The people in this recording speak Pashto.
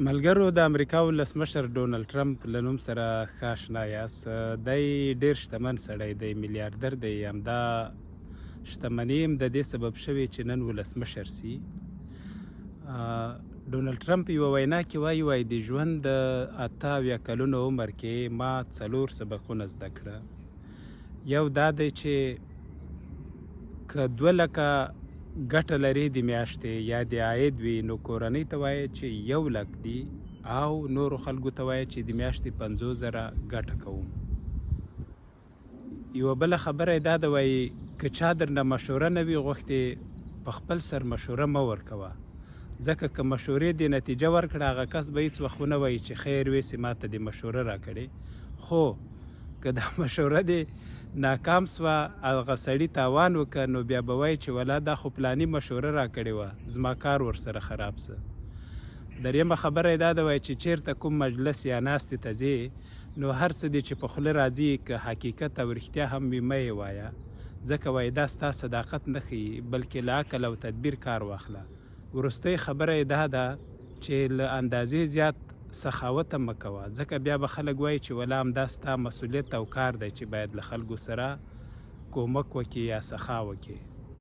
ملګرو د امریکا ولسمشر ډونالډ ټرمپ له نوم سره ښه اشنا یاست. دی ډیر شتمن سړی دی، میلیاردر دی. همدا شتمني هم د دې سبب شوې چې نن ولسمشر سي. ډونالډ ټرمپ یوه وینا کې وایي د ژوند د 88 کلونو عمر کې ما 4 سبقونه زده کړه. یو دا دی چې که 2 لکه ګټه لري د میاشتې یا د عاید وي، نو کورنۍ ته وایي چې 1 لک دي، او نورو خلکو ته وایي چې د میاشتې 50,000 ګټه کوم. یوه بله خبره یې دا ده، وایي که چا درنه مشوره نه وي غوښتې، په خپل سر مشوره مه ورکوه، ځکه که مشورې دې نتیجه ورکړه، هغه کس به هېڅ وخت ونه وایي چې خیر ویسې ما ته دې مشوره راکړې. خو که دا مشوره دې ناکام سوه، هغه سړي تاوان وکړه، نو بیا به وایي چې ولا دا خو پلاني مشوره راکړې وه، زما کار ورسره خراب سه. درېیمه خبره یې دا ده، وایي چې چېرته کوم مجلس یا ناستې ته ځې، نو هر څه دې چې په خوله راځي، که حقیقت او رښتیا هم وي مه یې وایه، ځکه وایي دا ستا صداقت نه ښیي، بلکې له عقل او تدبیر کار واخله. وروستۍ خبره یې دا ده چې له اندازې زیات سخاوت هم مه کوه، ځکه بیا به خلک وایي چې ولا همدا ستا مسؤلیت او کار دی چې باید له خلکو سره کومک وکړي یا سخا وکړي.